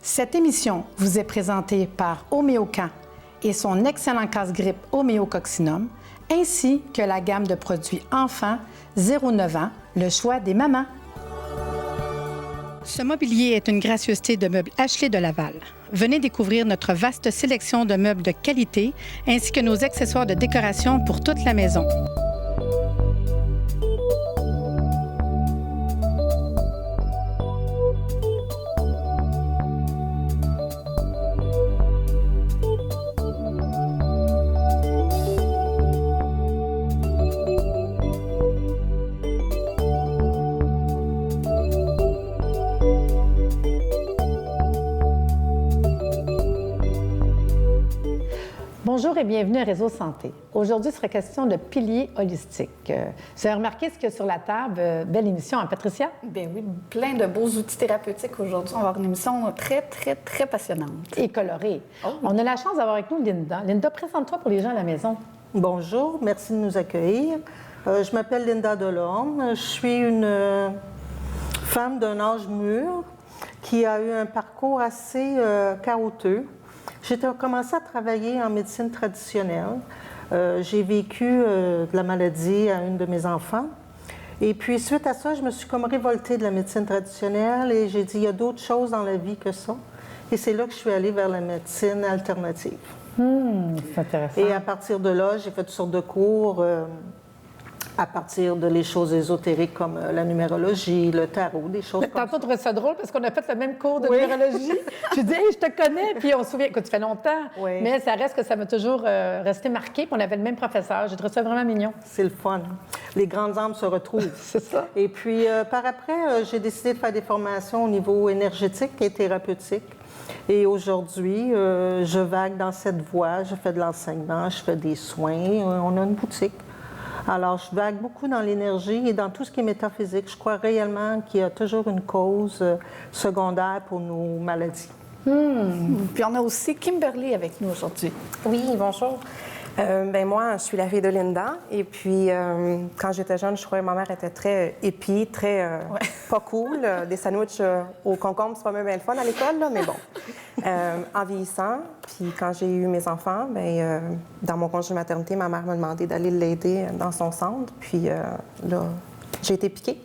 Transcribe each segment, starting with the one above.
Cette émission vous est présentée par Homéocan et son excellent casse-grippe Homéococcinum, ainsi que la gamme de produits enfants 0-9 ans, le choix des mamans. Ce mobilier est une gracieuseté de meubles Ashley de Laval. Venez découvrir notre vaste sélection de meubles de qualité ainsi que nos accessoires de décoration pour toute la maison. Bonjour et bienvenue à Réseau Santé. Aujourd'hui, il sera question de piliers holistiques. Vous avez remarqué ce qu'il y a sur la table? Belle émission, hein, Patricia? Bien oui, plein de beaux outils thérapeutiques aujourd'hui. On va avoir une émission très, très, très passionnante. Et colorée. Oh. On a la chance d'avoir avec nous Linda. Linda, présente-toi pour les gens à la maison. Bonjour, merci de nous accueillir. Je m'appelle Linda Delorme. Je suis une femme d'un âge mûr qui a eu un parcours assez chaotique. J'ai commencé à travailler en médecine traditionnelle. J'ai vécu de la maladie à une de mes enfants. Et puis, suite à ça, je me suis comme révoltée de la médecine traditionnelle et j'ai dit, il y a d'autres choses dans la vie que ça. Et c'est là que je suis allée vers la médecine alternative. C'est intéressant. Et à partir de là, j'ai fait toutes sortes de cours à partir de les choses ésotériques comme la numérologie, le tarot, des choses comme ça. Tantôt, on trouvait ça drôle parce qu'on a fait le même cours de numérologie. Je dis, hey, je te connais. Puis on se souvient, écoute, ça fait longtemps. Oui. Mais ça reste que ça m'a toujours resté marqué. Puis on avait le même professeur. J'ai trouvé ça vraiment mignon. C'est le fun. Les grandes âmes se retrouvent. C'est ça. Et puis, par après, j'ai décidé de faire des formations au niveau énergétique et thérapeutique. Et aujourd'hui, je vague dans cette voie. Je fais de l'enseignement, je fais des soins. On a une boutique. Alors, je vague beaucoup dans l'énergie et dans tout ce qui est métaphysique. Je crois réellement qu'il y a toujours une cause secondaire pour nos maladies. Puis on a aussi Kimberly avec nous aujourd'hui. Oui, bonjour. Moi, je suis la fille de Linda. Et puis, quand j'étais jeune, je trouvais que ma mère était très hippie, très pas cool. Des sandwichs au concombre, c'est pas même bien le fun à l'école, là, mais bon. En vieillissant, puis quand j'ai eu mes enfants, dans mon congé de maternité, ma mère m'a demandé d'aller l'aider dans son centre. Puis là, j'ai été piquée.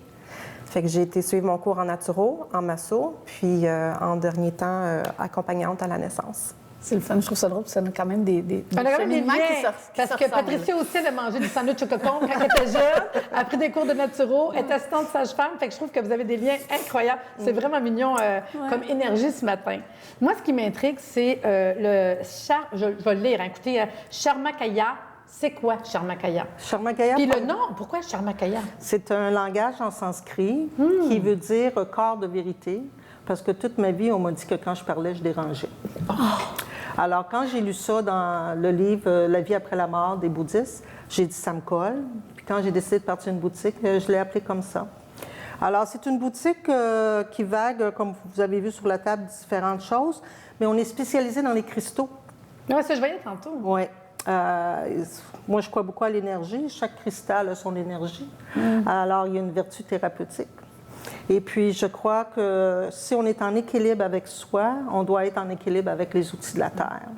Fait que j'ai été suivre mon cours en naturo, en masso, puis en dernier temps, accompagnante à la naissance. C'est le fun, je trouve ça drôle, ça a quand même des On a quand même des liens, parce que ressemblent. Patricia aussi, elle a mangé du sandwich au cocon quand elle était jeune, a pris des cours de naturo, est assistante sage-femme, fait que je trouve que vous avez des liens incroyables. C'est vraiment mignon comme énergie ce matin. Moi, ce qui m'intrigue, c'est je vais le lire, hein. Écoutez, Charmakaya. C'est quoi Charmakaya? Charmakaya. Puis le nom, pourquoi Charmakaya? C'est un langage en sanskrit qui veut dire corps de vérité, parce que toute ma vie, on m'a dit que quand je parlais, je dérangeais. Oh. Alors, quand j'ai lu ça dans le livre « La vie après la mort » des bouddhistes, j'ai dit « ça me colle ». Puis quand j'ai décidé de partir une boutique, je l'ai appelée comme ça. Alors, c'est une boutique qui vague, comme vous avez vu sur la table, différentes choses, mais on est spécialisé dans les cristaux. Oui, ça, je voyais tantôt. Oui. Moi, je crois beaucoup à l'énergie. Chaque cristal a son énergie. Alors, il y a une vertu thérapeutique. Et puis, je crois que si on est en équilibre avec soi, on doit être en équilibre avec les outils de la Terre.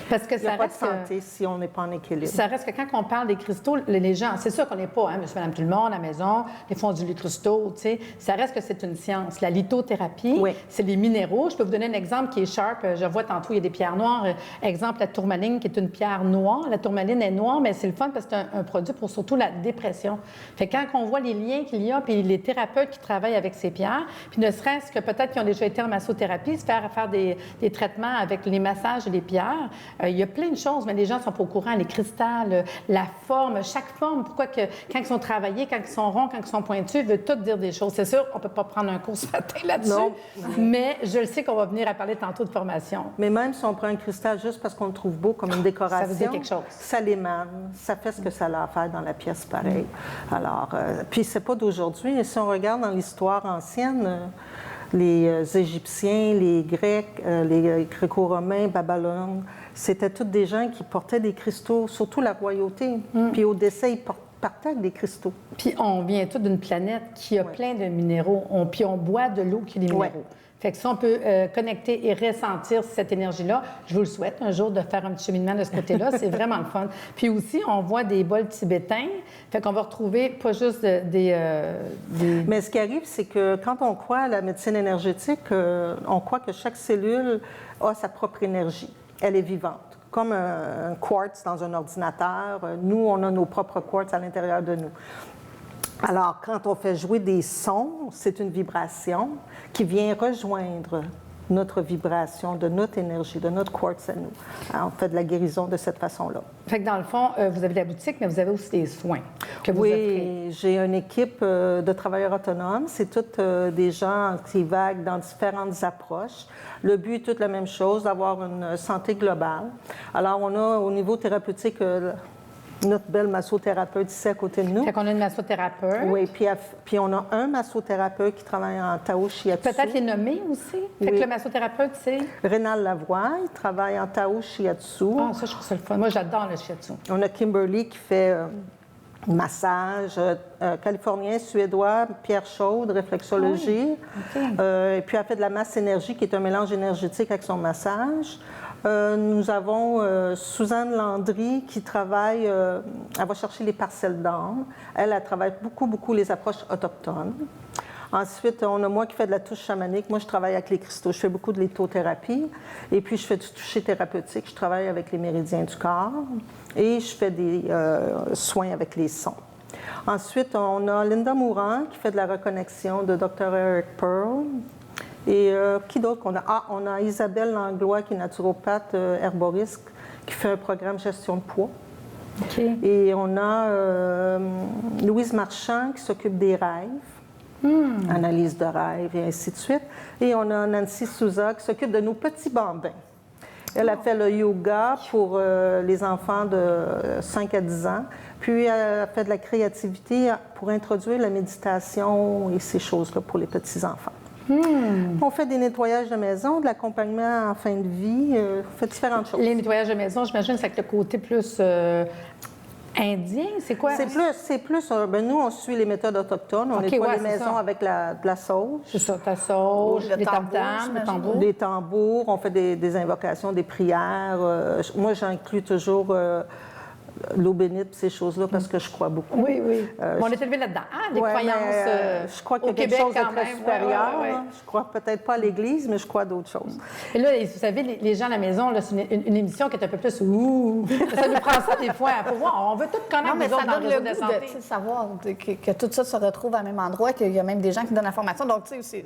Parce que il n'y a ça pas reste de santé si on n'est pas en équilibre. Ça reste que quand on parle des cristaux, les gens, c'est sûr qu'on n'est pas, monsieur, madame, tout le monde à la maison, des fois on dit les cristaux, tu sais, ça reste que c'est une science. La lithothérapie, c'est les minéraux. Je peux vous donner un exemple qui est sharp. Je vois tantôt, il y a des pierres noires. Exemple, la tourmaline, qui est une pierre noire. La tourmaline est noire, mais c'est le fun parce que c'est un produit pour surtout la dépression. Fait que quand on voit les liens qu'il y a, puis les thérapeutes qui travaillent avec ces pierres, puis ne serait-ce que peut-être qui ont déjà été en massothérapie, se faire des traitements avec les massages et les pierres, il y a plein de choses, mais les gens ne sont pas au courant. Les cristals, la forme, chaque forme, pourquoi que quand ils sont travaillés, quand ils sont ronds, quand ils sont pointus, veut tout dire des choses. C'est sûr, on ne peut pas prendre un cours ce matin là-dessus, mais je le sais qu'on va venir à parler tantôt de formation. Mais même si on prend un cristal juste parce qu'on le trouve beau comme une décoration, ça veut dire quelque chose. Ça l'émane, ça fait ce que ça a à faire dans la pièce pareil. Alors, puis c'est pas d'aujourd'hui. Si on regarde dans l'histoire ancienne, les Égyptiens, les Grecs, les Gréco-Romains, Babylone, c'était tous des gens qui portaient des cristaux, surtout la royauté. Puis au décès, ils partaient avec des cristaux. Puis on vient tous d'une planète qui a plein de minéraux. Puis on boit de l'eau qui est des minéraux. Fait que si on peut connecter et ressentir cette énergie-là, je vous le souhaite un jour de faire un petit cheminement de ce côté-là. C'est vraiment le fun. Puis aussi, on voit des bols tibétains. Fait qu'on va retrouver pas juste des... Mais ce qui arrive, c'est que quand on croit à la médecine énergétique, on croit que chaque cellule a sa propre énergie. Elle est vivante. Comme un quartz dans un ordinateur, nous, on a nos propres quartz à l'intérieur de nous. Alors, quand on fait jouer des sons, c'est une vibration qui vient rejoindre notre vibration, de notre énergie, de notre quartz à nous. Alors, on fait de la guérison de cette façon-là. Fait que dans le fond, vous avez la boutique, mais vous avez aussi des soins que vous offrez. Oui, j'ai une équipe de travailleurs autonomes. C'est toutes des gens qui vaguent dans différentes approches. Le but est toute la même chose, d'avoir une santé globale. Alors, on a au niveau thérapeutique notre belle massothérapeute ici à côté de nous. Fait qu'on a une massothérapeute. Oui, puis on a un massothérapeute qui travaille en Tao Shiatsu. Peut-être les nommer aussi. Fait que le massothérapeute, c'est... Rénal Lavoie, il travaille en Tao Shiatsu. Ah, ça, je trouve ça le fun. Moi, j'adore le shiatsu. On a Kimberly qui fait massage californien, suédois, pierre chaude, réflexologie. Oui. Okay. Et puis elle fait de la masse énergie qui est un mélange énergétique avec son massage. Nous avons Suzanne Landry qui travaille, elle va chercher les parcelles d'âme. Elle travaille beaucoup les approches autochtones. Ensuite, on a moi qui fais de la touche chamanique. Moi, je travaille avec les cristaux. Je fais beaucoup de lithothérapie. Et puis, je fais du toucher thérapeutique. Je travaille avec les méridiens du corps. Et je fais des soins avec les sons. Ensuite, on a Linda Mourant qui fait de la reconnexion de Dr. Eric Pearl. Et qui d'autre qu'on a? Ah, on a Isabelle Langlois, qui est naturopathe herboriste, qui fait un programme gestion de poids. Okay. Et on a Louise Marchand, qui s'occupe des rêves, analyse de rêves et ainsi de suite. Et on a Nancy Souza, qui s'occupe de nos petits bambins. Elle a fait le yoga pour les enfants de 5 à 10 ans. Puis, elle a fait de la créativité pour introduire la méditation et ces choses-là pour les petits-enfants. On fait des nettoyages de maison, de l'accompagnement en fin de vie, on fait différentes choses. Les nettoyages de maison, j'imagine, c'est avec le côté plus indien, c'est quoi? C'est plus nous, on suit les méthodes autochtones. On nettoie les maisons avec de la sauge. C'est ça, ta sauge, les tambours. Des tambours, on fait des invocations, des prières. Moi, j'inclus toujours l'eau bénite, ces choses-là, parce que je crois beaucoup. Oui. On est élevé là-dedans. Ah, des croyances je crois qu'il y a quelque chose de très supérieur. Je crois peut-être pas à l'Église, mais je crois à d'autres choses. Et là, vous savez, les gens à la maison, là, c'est une émission qui est un peu plus ouh. Ça nous prend ça des fois. Faut voir, on veut tout connaître les autres dans le réseau de santé. De savoir que tout ça se retrouve à même endroit, qu'il y a même des gens qui donnent l'information. Donc, tu sais,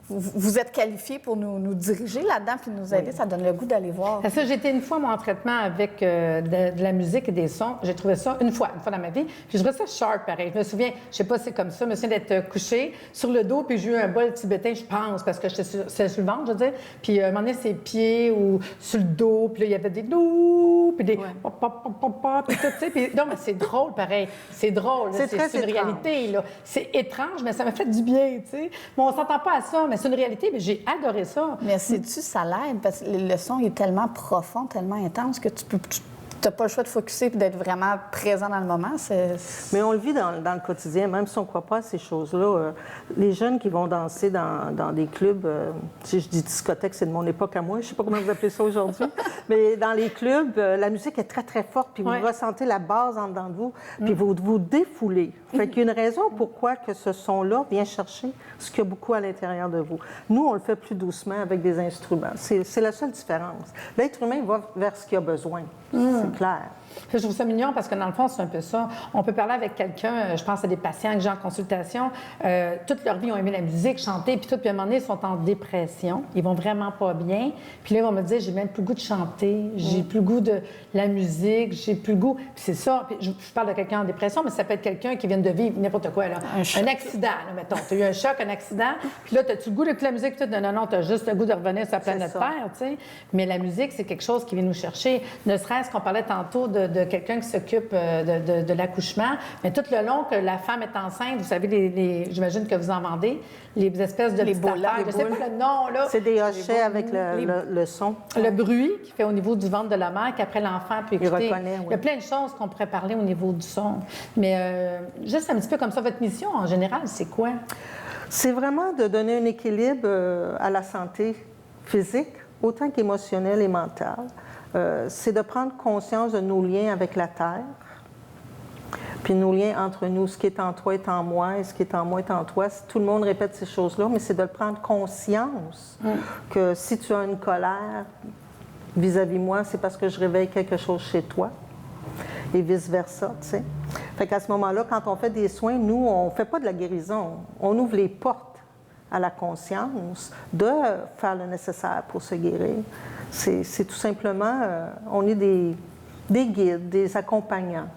vous êtes qualifiés pour nous diriger là-dedans puis nous aider. Oui. Ça donne le goût d'aller voir. Ça, j'ai été une fois, moi, en traitement avec de la musique et des sons. J'ai trouvé ça une fois dans ma vie. Puis je trouvais ça sharp, pareil. Je me souviens, je sais pas si c'est comme ça, je me souviens d'être couchée sur le dos, puis j'ai eu un bol tibétain, je pense, parce que j'étais sur le ventre, je veux dire. Puis à un moment donné, ses pieds ou sur le dos, puis là, il y avait des dou, puis des pop, pop, pop, pop, pop, puis tout, tu sais. Puis non, mais c'est drôle, pareil. C'est drôle. C'est une réalité, là. C'est étrange, mais ça m'a fait du bien, tu sais. Bon, on s'entend pas à ça, mais c'est une réalité, mais j'ai adoré ça. Mais sais-tu, ça l'aide, parce que le son est tellement profond, tellement intense que tu n'as pas le choix de focusser et d'être vraiment présent dans le moment. Mais on le vit dans le quotidien, même si on ne croit pas à ces choses-là. Les jeunes qui vont danser dans des clubs, si je dis discothèque, c'est de mon époque à moi, je ne sais pas comment vous appelez ça aujourd'hui, mais dans les clubs, la musique est très, très forte, puis vous ressentez la base en dedans de vous, puis vous vous défoulez. Fait qu'il y a une raison pourquoi que ce son-là vient chercher ce qu'il y a beaucoup à l'intérieur de vous. Nous, on le fait plus doucement avec des instruments. C'est la seule différence. L'être humain va vers ce qu'il a besoin. C'est clair. Je trouve ça mignon parce que, dans le fond, c'est un peu ça. On peut parler avec quelqu'un, je pense à des patients que j'ai en consultation, toute leur vie, ils ont aimé la musique, chanter, puis tout, puis à un moment donné, ils sont en dépression, ils vont vraiment pas bien. Puis là, ils vont me dire, j'ai même plus le goût de chanter, j'ai plus le goût de la musique, j'ai plus le goût... Puis c'est ça, puis je parle de quelqu'un en dépression, mais ça peut être quelqu'un qui vient de vivre n'importe quoi, là. Un accident, là, mettons. Tu as eu un choc, un accident, puis là, as-tu le goût d'écouter la musique, puis tout? Non, tu as juste le goût de revenir sur la planète Terre, tu sais. Mais la musique, c'est quelque chose qui vient nous chercher. Ne serait-ce qu'on parlait tantôt de quelqu'un qui s'occupe de l'accouchement, mais tout le long que la femme est enceinte, vous savez, j'imagine que vous en vendez, les espèces de petites affaires, je sais pas le nom, là. C'est des hochets avec le son. Le bruit qui fait au niveau du ventre de la mère, qu'après l'enfant peut écouter. Il y a plein de choses qu'on pourrait parler au niveau du son. Mais juste un petit peu comme ça, votre mission, en général, c'est quoi? C'est vraiment de donner un équilibre à la santé physique, autant qu'émotionnelle et mentale. C'est de prendre conscience de nos liens avec la Terre, puis nos liens entre nous. Ce qui est en toi est en moi, et ce qui est en moi est en toi. Tout le monde répète ces choses-là, mais c'est de prendre conscience que si tu as une colère vis-à-vis moi, c'est parce que je réveille quelque chose chez toi, et vice-versa, tu sais. Fait qu'à ce moment-là, quand on fait des soins, nous, on ne fait pas de la guérison. On ouvre les portes à la conscience de faire le nécessaire pour se guérir. C'est tout simplement, on est des guides, des accompagnants.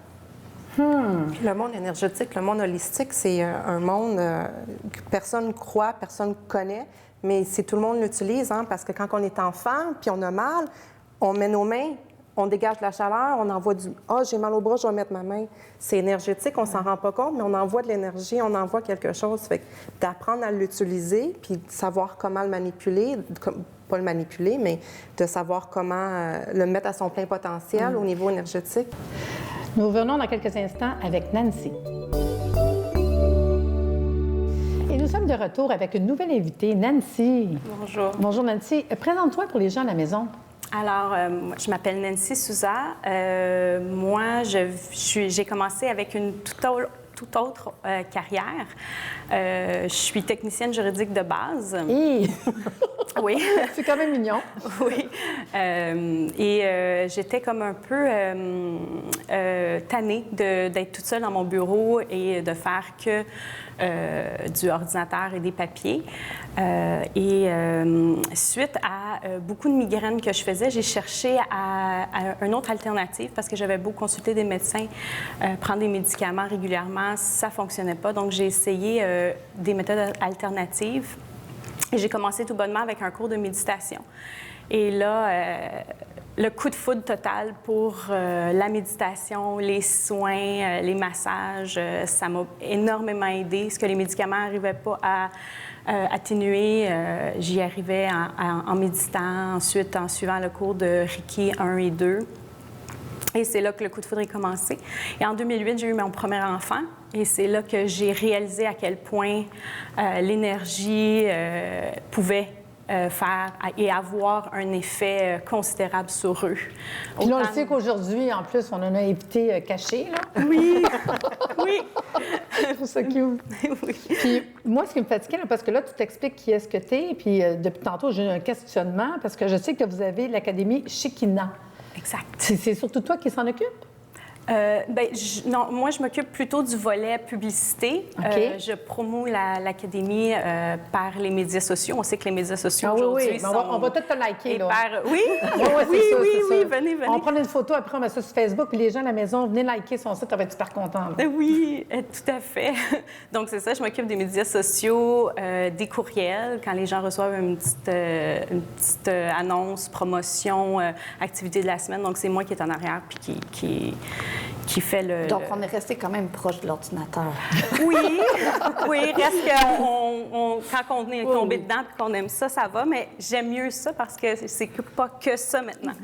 Puis le monde énergétique, le monde holistique, c'est un monde que personne croit, personne connaît, mais c'est tout le monde l'utilise, hein, parce que quand on est enfant, puis on a mal, on met nos mains, on dégage de la chaleur, on envoie du « Ah, j'ai mal au bras, je vais mettre ma main ». C'est énergétique, on s'en rend pas compte, mais on envoie de l'énergie, on envoie quelque chose. Fait que d'apprendre à l'utiliser, puis de savoir comment le manipuler, pas le manipuler, mais de savoir comment le mettre à son plein potentiel au niveau énergétique. Nous revenons dans quelques instants avec Nancy. Et nous sommes de retour avec une nouvelle invitée, Nancy. Bonjour. Bonjour Nancy. Présente-toi pour les gens à la maison. Alors, je m'appelle Nancy Souza. Moi, j'ai commencé avec une toute autre carrière. Je suis technicienne juridique de base. Hi! Oui. C'est quand même mignon. Oui. Et j'étais comme un peu tannée d'être toute seule dans mon bureau et de faire que du ordinateur et des papiers. Suite à beaucoup de migraines que je faisais, j'ai cherché à une autre alternative parce que j'avais beau consulter des médecins, prendre des médicaments régulièrement, ça ne fonctionnait pas. Donc, j'ai essayé des méthodes alternatives. Et j'ai commencé tout bonnement avec un cours de méditation. Et là, le coup de foudre total pour la méditation, les soins, les massages, ça m'a énormément aidé. Ce que les médicaments n'arrivaient pas à atténuer, j'y arrivais en méditant, ensuite en suivant le cours de Reiki 1 et 2. Et c'est là que le coup de foudre est commencé. Et en 2008, j'ai eu mon premier enfant. Et c'est là que j'ai réalisé à quel point l'énergie pouvait faire et avoir un effet considérable sur eux. Puis là, on le sait qu'aujourd'hui, en plus, on en a évité caché, là. Oui, oui. Je trouve ça cute. Oui. Puis moi, ce qui me fatiguait, là, parce que là, tu t'expliques qui est-ce que tu es, puis depuis tantôt, j'ai eu un questionnement, parce que je sais que vous avez l'Académie Shekhinah. Exact. C'est surtout toi qui s'en occupe? Non, moi, je m'occupe plutôt du volet publicité. Okay. Je promoue l'Académie par les médias sociaux. On sait que les médias sociaux aujourd'hui oui. On va peut-être te liker, là. Oui, oui, venez. On prend une photo, après on met ça sur Facebook, puis les gens à la maison, venez liker son site, on va être super contents. Oui, tout à fait. Donc, c'est ça, je m'occupe des médias sociaux, des courriels, quand les gens reçoivent une petite annonce, promotion, activité de la semaine. Donc, c'est moi qui est en arrière, puis qui fait le... Donc, on est resté quand même proche de l'ordinateur. Oui, reste que quand on est tombé dedans et qu'on aime ça, ça va, mais j'aime mieux ça parce que c'est pas que ça maintenant.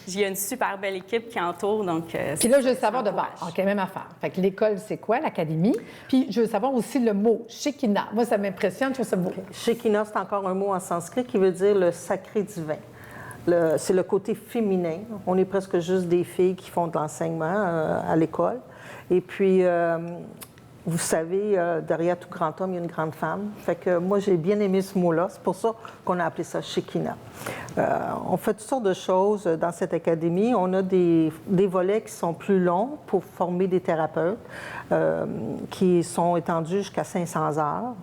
Il y a une super belle équipe qui entoure, donc... Puis là, je veux savoir de base. OK, même affaire. Fait que l'école, c'est quoi, l'académie? Puis je veux savoir aussi le mot Shekhinah. Moi, ça m'impressionne, je trouve ça beau. Shekhinah, c'est encore un mot en sanskrit qui veut dire le sacré divin. C'est le côté féminin. On est presque juste des filles qui font de l'enseignement à l'école. Et puis, vous savez, derrière tout grand homme, il y a une grande femme. Fait que moi, j'ai bien aimé ce mot-là. C'est pour ça qu'on a appelé ça Shekhinah. On fait toutes sortes de choses dans cette académie. On a des volets qui sont plus longs pour former des thérapeutes, qui sont étendus jusqu'à 500 heures.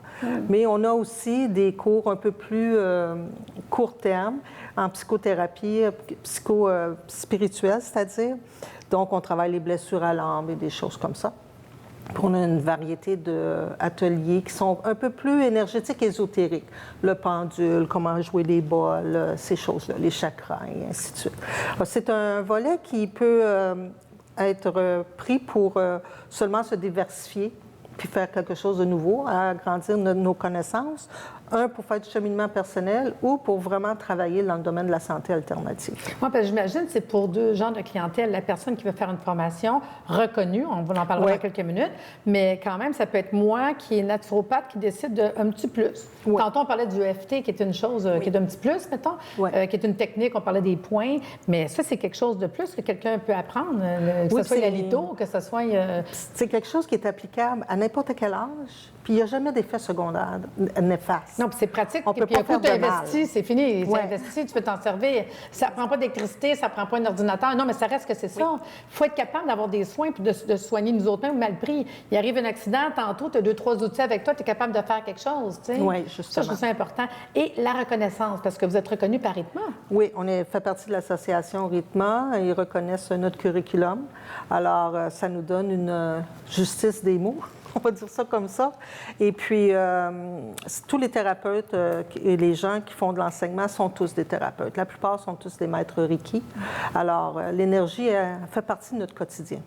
Mais on a aussi des cours un peu plus court terme, en psychothérapie, spirituelle, c'est-à-dire. Donc, on travaille les blessures à l'âme et des choses comme ça. Puis on a une variété d'ateliers qui sont un peu plus énergétiques, ésotériques. Le pendule, comment jouer les bols, ces choses-là, les chakras, et ainsi de suite. Alors, c'est un volet qui peut être pris pour seulement se diversifier puis faire quelque chose de nouveau, agrandir nos connaissances. un pour faire du cheminement personnel ou pour vraiment travailler dans le domaine de la santé alternative. Moi, parce que j'imagine que c'est pour deux genres de clientèle. La personne qui veut faire une formation reconnue, on en parlera dans quelques minutes, mais quand même, ça peut être moi qui est naturopathe qui décide d'un petit plus. Tantôt, on parlait du EFT, qui est une chose qui est d'un petit plus, mettons, qui est une technique, on parlait des points, mais ça, c'est quelque chose de plus que quelqu'un peut apprendre, que ce soit la litho, que ce soit... C'est quelque chose qui est applicable à n'importe quel âge, puis il n'y a jamais d'effet secondaire néfaste. Non, puis c'est pratique. On peut puis pas un coup, faire tu as de mal. investi, c'est fini. Tu as investi, tu peux t'en servir. Ça ne prend pas d'électricité, ça ne prend pas un ordinateur. Non, mais ça reste que c'est ça. Il faut être capable d'avoir des soins puis de se soigner nous autres mêmes mal pris. Il arrive un accident, tantôt, tu as 2-3 outils avec toi, tu es capable de faire quelque chose. Oui, justement. Ça, je trouve ça important. Et la reconnaissance, parce que vous êtes reconnu par Rhythma. Oui, on fait partie de l'association Rhythma. Ils reconnaissent notre curriculum. Alors, ça nous donne une justice des mots. On va dire ça comme ça. Et puis, tous les thérapeutes et les gens qui font de l'enseignement sont tous des thérapeutes. La plupart sont tous des maîtres Reiki. Alors, l'énergie fait partie de notre quotidien.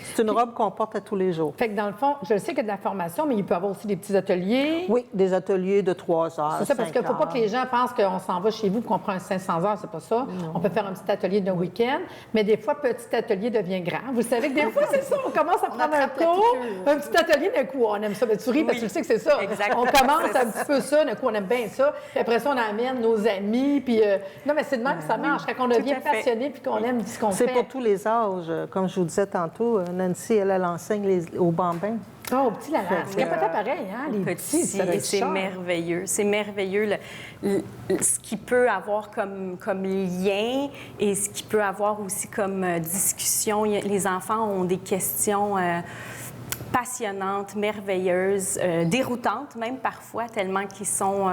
C'est une robe qu'on porte à tous les jours. Fait que dans le fond, je le sais qu'il y a de la formation, mais il peut y avoir aussi des petits ateliers. Oui, des ateliers de 3 heures. C'est ça, parce qu'il ne faut pas que les gens pensent qu'on s'en va chez vous et qu'on prend un 500 heures, c'est pas ça. Non. On peut faire un petit atelier d'un week-end, mais des fois, petit atelier devient grand. Vous savez que des fois, c'est ça, on commence à prendre un cours, un petit atelier, d'un coup, on aime ça. Mais tu ris parce que tu sais que c'est ça. Exactement. On commence un petit peu ça, d'un coup, on aime bien ça. Puis après ça, on amène nos amis. Puis non, mais c'est de même que ça marche. Quand on devient passionné puis qu'on aime ce qu'on fait. C'est pour tous les âges. Comme je vous disais tantôt, Nancy, elle enseigne aux bambins. Oh, au petit Lalas. C'est pas pareil, hein? Les petits, c'est merveilleux. C'est merveilleux ce qu'il peut avoir comme lien et ce qu'il peut avoir aussi comme discussion. Les enfants ont des questions passionnantes, merveilleuses, déroutantes même parfois, tellement qu'ils sont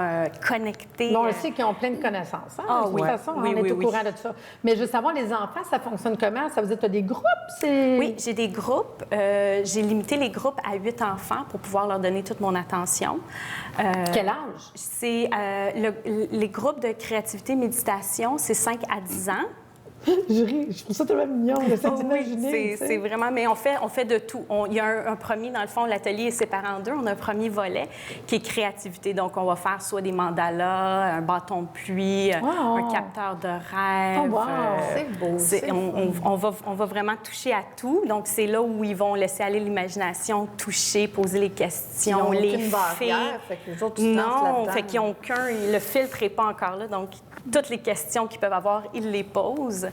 connectés. Bon, on le sait qu'ils ont plein de connaissances. Hein? Ah, de toute façon, on est au courant de ça. Mais je veux savoir, les enfants, ça fonctionne comment? Ça veut dire que tu as des groupes? Oui, j'ai des groupes. J'ai limité les groupes à 8 enfants pour pouvoir leur donner toute mon attention. Quel âge? C'est les groupes de créativité méditation, c'est 5 à 10 ans. Je ris, je trouve ça tellement mignon, j'essaie d'imaginer. C'est vraiment, mais on fait de tout. Il y a un premier, dans le fond, l'atelier est séparé en deux. On a un premier volet qui est créativité. Donc, on va faire soit des mandalas, un bâton de pluie, un capteur de rêve. Oh, wow. C'est beau. On va vraiment toucher à tout. Donc, c'est là où ils vont laisser aller l'imagination, toucher, poser les questions, les faits. Fait que les autres, non, fait qu'ils n'ont aucun... Le filtre n'est pas encore là, donc toutes les questions qu'ils peuvent avoir, ils les posent.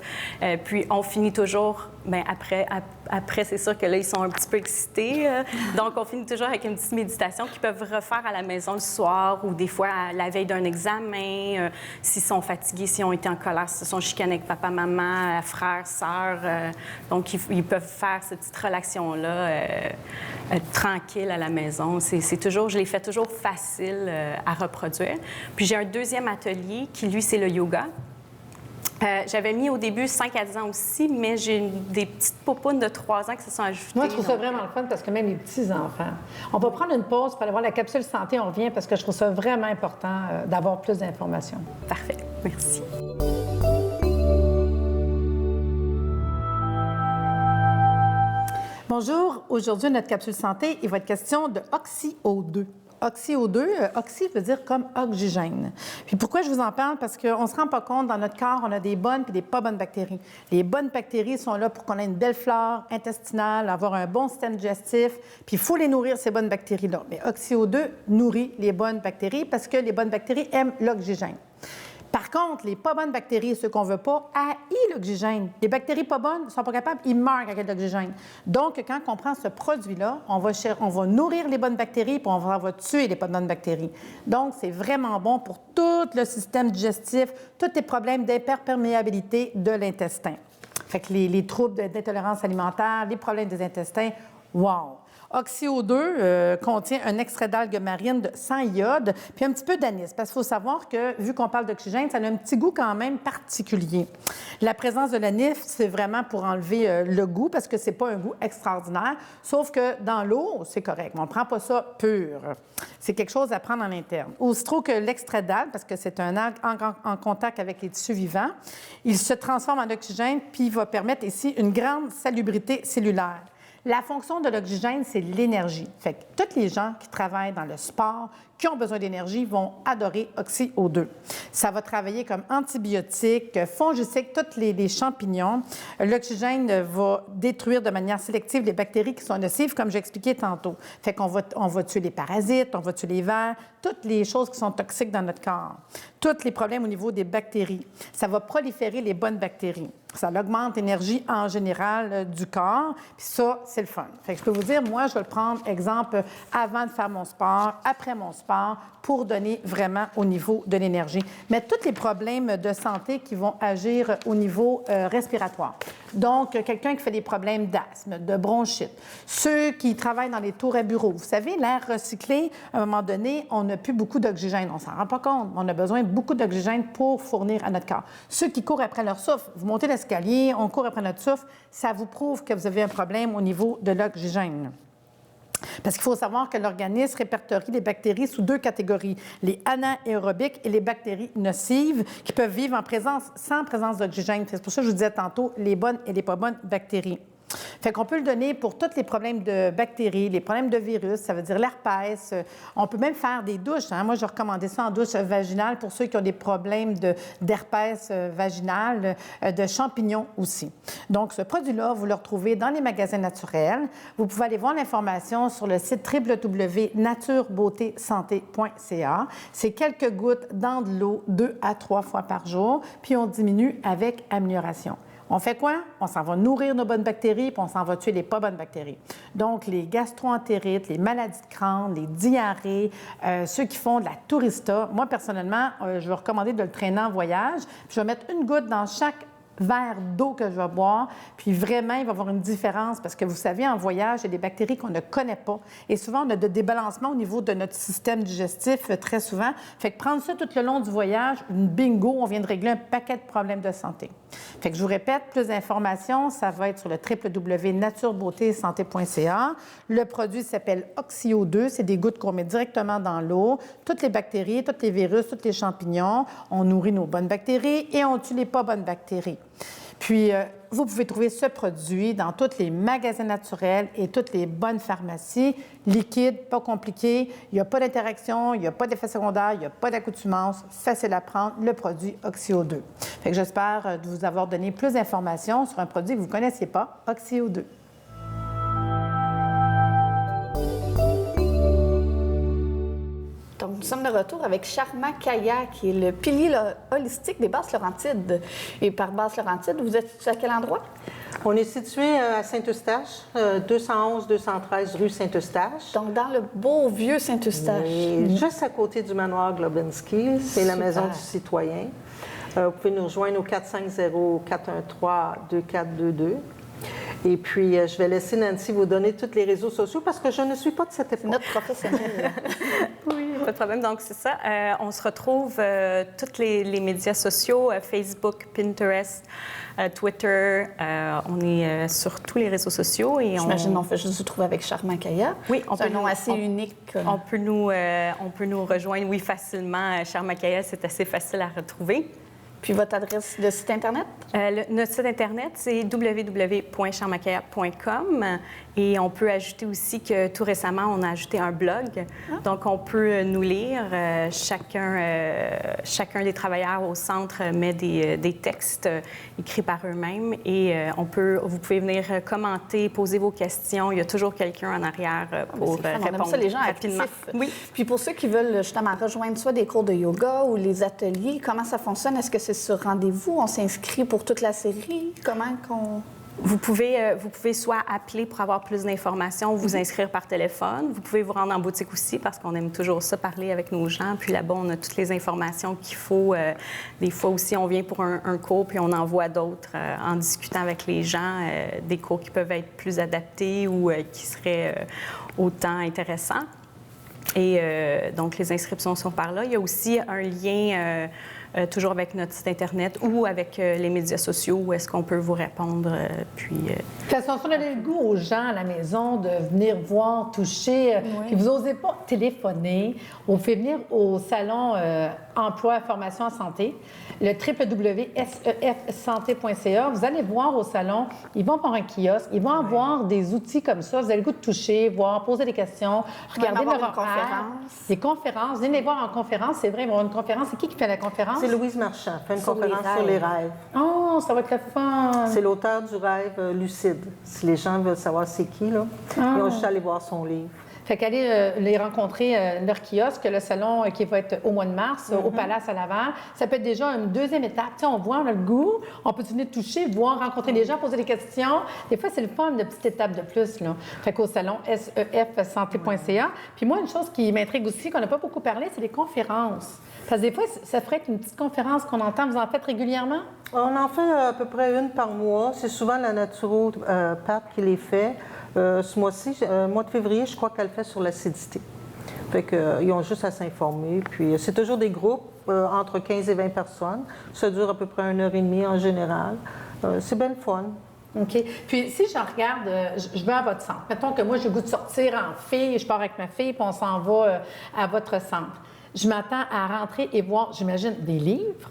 Puis on finit toujours, bien, après c'est sûr que là, ils sont un petit peu excités. Donc, on finit toujours avec une petite méditation qu'ils peuvent refaire à la maison le soir ou des fois à la veille d'un examen, s'ils sont fatigués, s'ils ont été en colère, s'ils se sont chicanés avec papa, maman, frère, sœur. Donc, ils peuvent faire cette petite relaxation-là tranquille à la maison. C'est toujours, je les fais toujours facile à reproduire. Puis, j'ai un deuxième atelier qui, lui, c'est le yoga. J'avais mis au début 5 à 10 ans aussi, mais j'ai des petites popounes de 3 ans qui se sont ajoutées. Moi, je trouve ça vraiment le fun parce que même les petits-enfants. On va prendre une pause pour aller voir la capsule santé. On revient parce que je trouve ça vraiment important d'avoir plus d'informations. Parfait. Merci. Bonjour. Aujourd'hui, notre capsule santé, il va être question de OxyO2. OxyO2, oxy veut dire comme oxygène. Puis pourquoi je vous en parle? Parce qu'on ne se rend pas compte, dans notre corps, on a des bonnes et des pas bonnes bactéries. Les bonnes bactéries sont là pour qu'on ait une belle flore intestinale, avoir un bon système digestif, puis il faut les nourrir, ces bonnes bactéries-là. Mais OxyO2 nourrit les bonnes bactéries parce que les bonnes bactéries aiment l'oxygène. Par contre, les pas bonnes bactéries, ceux qu'on ne veut pas, haïssent l'oxygène. Les bactéries pas bonnes ne sont pas capables, ils meurent avec de l'oxygène. Donc, quand on prend ce produit-là, on va nourrir les bonnes bactéries puis on va tuer les pas bonnes bactéries. Donc, c'est vraiment bon pour tout le système digestif, tous les problèmes d'hyperperméabilité de l'intestin. Fait que les troubles d'intolérance alimentaire, les problèmes des intestins, wow! OxyO2 contient un extrait d'algues marines sans iode, puis un petit peu d'anis, parce qu'il faut savoir que, vu qu'on parle d'oxygène, ça a un petit goût quand même particulier. La présence de l'anis, c'est vraiment pour enlever le goût, parce que c'est pas un goût extraordinaire, sauf que dans l'eau, c'est correct. On ne prend pas ça pur. C'est quelque chose à prendre en interne. Aussitôt que l'extrait d'algue, parce que c'est un algue en contact avec les tissus vivants, il se transforme en oxygène, puis il va permettre ici une grande salubrité cellulaire. La fonction de l'oxygène, c'est l'énergie. Fait que tous les gens qui travaillent dans le sport, qui ont besoin d'énergie vont adorer OxyO2. Ça va travailler comme antibiotique, fongicide, tous les champignons. L'oxygène va détruire de manière sélective les bactéries qui sont nocives, comme j'ai expliqué tantôt. Fait qu'on va tuer les parasites, on va tuer les vers, toutes les choses qui sont toxiques dans notre corps, tous les problèmes au niveau des bactéries. Ça va proliférer les bonnes bactéries. Ça augmente l'énergie en général du corps. Puis ça, c'est le fun. Fait que je peux vous dire, moi, je vais le prendre, exemple, avant de faire mon sport, après mon sport, pour donner vraiment au niveau de l'énergie. Mais tous les problèmes de santé qui vont agir au niveau respiratoire. Donc, quelqu'un qui fait des problèmes d'asthme, de bronchite, ceux qui travaillent dans les tours à bureau. Vous savez, l'air recyclé, à un moment donné, on n'a plus beaucoup d'oxygène. On ne s'en rend pas compte. On a besoin de beaucoup d'oxygène pour fournir à notre corps. Ceux qui courent après leur souffle, vous montez l'escalier, on court après notre souffle, ça vous prouve que vous avez un problème au niveau de l'oxygène. Parce qu'il faut savoir que l'organisme répertorie les bactéries sous 2 catégories, les anaérobiques et les bactéries nocives, qui peuvent vivre sans présence d'oxygène. C'est pour ça que je vous disais tantôt, les bonnes et les pas bonnes bactéries. Fait qu'on peut le donner pour tous les problèmes de bactéries, les problèmes de virus, ça veut dire l'herpès. On peut même faire des douches. Moi, je recommandais ça en douche vaginale pour ceux qui ont des problèmes d'herpès vaginal, de champignons aussi. Donc, ce produit-là, vous le retrouvez dans les magasins naturels. Vous pouvez aller voir l'information sur le site www.naturebeautésanté.ca. C'est quelques gouttes dans de l'eau 2 à 3 fois par jour, puis on diminue avec amélioration. On fait quoi? On s'en va nourrir nos bonnes bactéries, puis on s'en va tuer les pas bonnes bactéries. Donc, les gastro-entérites, les maladies de crâne, les diarrhées, ceux qui font de la tourista. Moi, personnellement, je vais recommander de le traîner en voyage. Puis je vais mettre une goutte dans chaque verre d'eau que je vais boire, puis vraiment, il va y avoir une différence parce que vous savez, en voyage, il y a des bactéries qu'on ne connaît pas. Et souvent, on a des débalancements au niveau de notre système digestif très souvent. Fait que prendre ça tout le long du voyage, bingo, on vient de régler un paquet de problèmes de santé. Fait que je vous répète, plus d'informations, ça va être sur le www.naturebeautésanté.ca. Le produit s'appelle OxyO2, c'est des gouttes qu'on met directement dans l'eau. Toutes les bactéries, tous les virus, tous les champignons, on nourrit nos bonnes bactéries et on tue les pas bonnes bactéries. Puis, vous pouvez trouver ce produit dans tous les magasins naturels et toutes les bonnes pharmacies. Liquide, pas compliqué, il n'y a pas d'interaction, il n'y a pas d'effet secondaire, il n'y a pas d'accoutumance, facile à prendre, le produit OxyO2. Fait que j'espère vous avoir donné plus d'informations sur un produit que vous ne connaissiez pas, OxyO2. Donc, nous sommes de retour avec Sharma Kaya, qui est le pilier holistique des Basses-Laurentides. Et par Basses-Laurentides, vous êtes à quel endroit? On est situé à Saint-Eustache, 211-213 rue Saint-Eustache. Donc, dans le beau vieux Saint-Eustache. Juste à côté du manoir Globinski, c'est la maison du citoyen. Vous pouvez nous rejoindre au 450-413-2422. Et puis, je vais laisser Nancy vous donner tous les réseaux sociaux parce que je ne suis pas de cette époque. Notre professionnel. Oui, pas de problème. Donc, c'est ça. On se retrouve tous les médias sociaux, Facebook, Pinterest, Twitter. On est sur tous les réseaux sociaux. J'imagine qu'on fait juste se trouver avec Sharma Kaya. Oui, c'est un nom assez unique. On peut nous rejoindre, oui, facilement. Sharma Kaya, c'est assez facile à retrouver. Puis votre adresse de site Internet? Notre site Internet, c'est www.sharmakaya.com. Et on peut ajouter aussi que tout récemment, on a ajouté un blog. Donc, on peut nous lire. Chacun des travailleurs au centre met des textes écrits par eux-mêmes. Et vous pouvez venir commenter, poser vos questions. Il y a toujours quelqu'un en arrière pour répondre on aime ça, les gens rapidement. Actifs. Oui. Puis pour ceux qui veulent justement rejoindre soit des cours de yoga ou les ateliers, comment ça fonctionne? Est-ce que c'est sur rendez-vous? On s'inscrit pour toute la série? Comment qu'on... Vous pouvez soit appeler pour avoir plus d'informations ou vous inscrire par téléphone. Vous pouvez vous rendre en boutique aussi parce qu'on aime toujours ça, parler avec nos gens. Puis là-bas, on a toutes les informations qu'il faut. Des fois aussi, on vient pour un cours puis on envoie d'autres en discutant avec les gens, des cours qui peuvent être plus adaptés ou qui seraient autant intéressants. Et donc, les inscriptions sont par là. Il y a aussi un lien... toujours avec notre site Internet ou avec les médias sociaux où est-ce qu'on peut vous répondre. Puis façon, ça donne le goût aux gens à la maison de venir voir, toucher, puis vous n'osez pas téléphoner. On fait venir au salon emploi, formation en santé, le www.sefsanté.ca. Vous allez voir au salon, ils vont avoir un kiosque, ils vont avoir des outils comme ça. Vous avez le goût de toucher, voir, poser des questions, regarder leur horaire. Des conférences. Venez les voir en conférence, c'est vrai, ils vont avoir une conférence. C'est qui fait la conférence? C'est Louise Marchand, fait une conférence sur les rêves. Oh, ça va être le fun! C'est l'auteur du rêve lucide. Si les gens veulent savoir c'est qui, là, ils vont juste aller voir son livre. Fait qu'aller les rencontrer, leur kiosque, le salon qui va être au mois de mars, au Palace à Laval, ça peut être déjà une deuxième étape. Tu sais, on voit, on a le goût, on peut venir toucher, voir, rencontrer les gens, poser des questions. Des fois, c'est le fun, de petite étape de plus, là. Fait qu'au salon sefsanté.ca. Puis moi, une chose qui m'intrigue aussi, qu'on n'a pas beaucoup parlé, c'est les conférences. Parce que des fois, ça ferait une petite conférence qu'on entend. Vous en faites régulièrement? On en fait à peu près une par mois. C'est souvent la naturopathe qui les fait. Ce mois-ci, mois de février, je crois qu'elle fait sur l'acidité. Fait qu'ils ont juste à s'informer. Puis c'est toujours des groupes entre 15 et 20 personnes. Ça dure à peu près 1h30 en général. C'est bien le fun. OK. Puis si je regarde, je vais à votre centre. Mettons que moi, j'ai le goût de sortir en fille, je pars avec ma fille, puis on s'en va à votre centre. Je m'attends à rentrer et voir, j'imagine, des livres.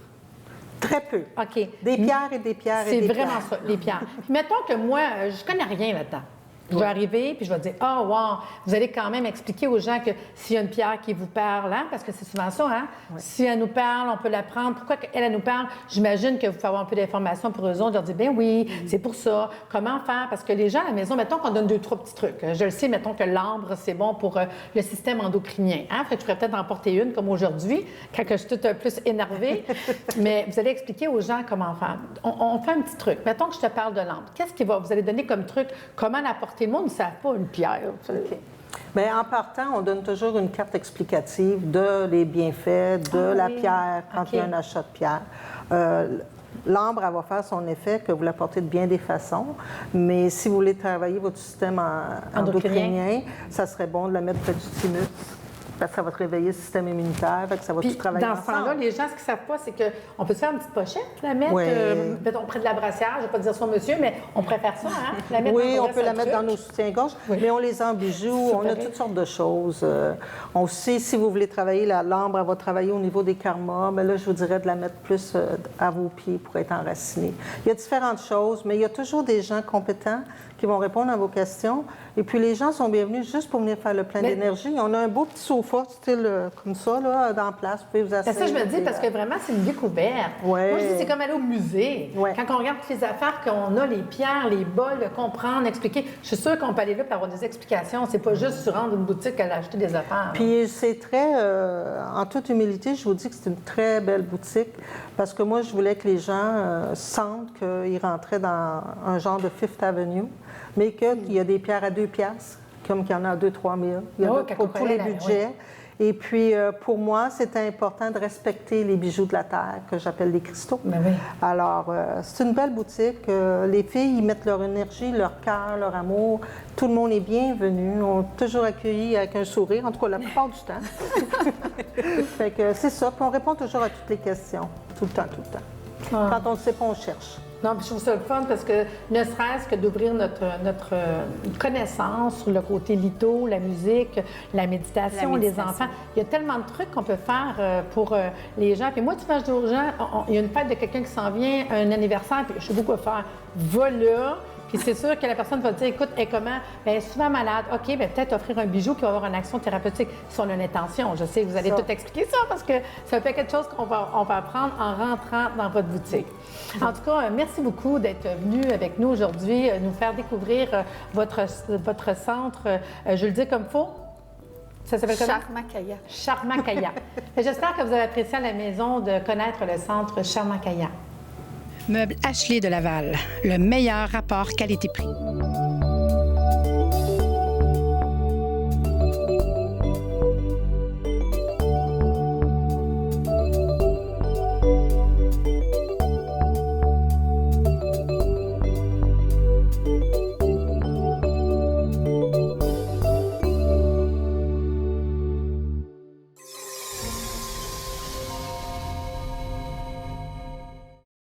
Très peu. OK. Des pierres et des pierres et des pierres. C'est vraiment ça, les pierres. Puis mettons que moi, je connais rien là-dedans. Je vais arriver, puis je vais dire, « Oh, wow! » Vous allez quand même expliquer aux gens que s'il y a une pierre qui vous parle, hein, parce que c'est souvent ça, hein? Oui. Si elle nous parle, on peut la prendre. Pourquoi elle nous parle? J'imagine que vous pouvez avoir un peu d'informations pour eux autres, leur dire, « Ben oui, c'est pour ça. Comment faire? » Parce que les gens à la maison, mettons qu'on donne 2-3 petits trucs. Je le sais, mettons que l'ambre, c'est bon pour le système endocrinien. Hein? Fait que je pourrais peut-être en porter une, comme aujourd'hui, quand je suis toute plus énervée. Mais vous allez expliquer aux gens comment faire. On fait un petit truc. Mettons que je te parle de l'ambre. Qu'est-ce qui va? Vous allez donner comme truc, comment l'apporter? Le monde ne savent pas une pierre. Okay. Bien, en partant, on donne toujours une carte explicative de les bienfaits de la pierre quand il y a un achat de pierre. L'ambre, elle va faire son effet, que vous l'apportez de bien des façons, mais si vous voulez travailler votre système endocrinien, ça serait bon de la mettre près du thymus. Parce que ça va te réveiller le système immunitaire, fait que ça va tout travailler ensemble. Dans ce temps-là, les gens, ce qu'ils ne savent pas, c'est qu'on peut se faire une petite pochette, la mettre, mettons, près de la brassière, je ne vais pas dire son monsieur, mais on préfère ça, hein? La mettre on peut la mettre dans nos soutiens-gorge, mais on les en bijoux, on a toutes sortes de choses. On sait, si vous voulez travailler, l'ambre, elle va travailler au niveau des karmas, mais là, je vous dirais de la mettre plus à vos pieds pour être enracinée. Il y a différentes choses, mais il y a toujours des gens compétents qui vont répondre à vos questions. Et puis, les gens sont bienvenus juste pour venir faire le plein d'énergie. On a un beau petit sofa, style comme ça, là, dans la place. Vous pouvez vous asseoir. C'est ça, je me dis, parce que vraiment, c'est une découverte. Ouais. Moi, je dis, c'est comme aller au musée. Ouais. Quand on regarde toutes les affaires qu'on a, les pierres, les bols, de comprendre, expliquer, je suis sûre qu'on peut aller là pour avoir des explications. C'est pas juste se rendre une boutique à acheter des affaires. Puis, c'est très, en toute humilité, je vous dis que c'est une très belle boutique, parce que moi, je voulais que les gens sentent qu'ils rentraient dans un genre de Fifth Avenue, mais qu'il y a des pierres à 2 piastres, comme qu'il y en a à 2 000-3 000. Il y a pour tous les budgets. Oui. Et puis, pour moi, c'était important de respecter les bijoux de la terre, que j'appelle les cristaux. Ben oui. Alors, c'est une belle boutique. Les filles, ils mettent leur énergie, leur cœur, leur amour. Tout le monde est bienvenu. On est toujours accueillis avec un sourire, en tout cas la plupart du temps. Fait que c'est ça. Puis on répond toujours à toutes les questions. Tout le temps, tout le temps. Ah. Quand on ne sait pas, on cherche. Non, puis je trouve ça le fun parce que ne serait-ce que d'ouvrir notre connaissance sur le côté litho, la musique, la méditation, les enfants. Il y a tellement de trucs qu'on peut faire pour les gens. Puis moi, tu vois, je dis aux gens, il y a une fête de quelqu'un qui s'en vient, un anniversaire, puis je sais beaucoup quoi faire. Va là. Puis c'est sûr que la personne va dire, écoute, elle est comment? Bien, souvent malade. OK, bien peut-être offrir un bijou qui va avoir une action thérapeutique si on a une intention. Je sais que vous allez tout expliquer ça parce que ça peut être quelque chose qu'on va apprendre en rentrant dans votre boutique. En tout cas, merci beaucoup d'être venu avec nous aujourd'hui, nous faire découvrir votre centre. Je le dis comme il faut. Ça s'appelle comment? Charmakaya. Charmakaya. J'espère que vous avez apprécié à la maison de connaître le centre Charmakaya. Meubles Ashley de Laval, le meilleur rapport qualité-prix.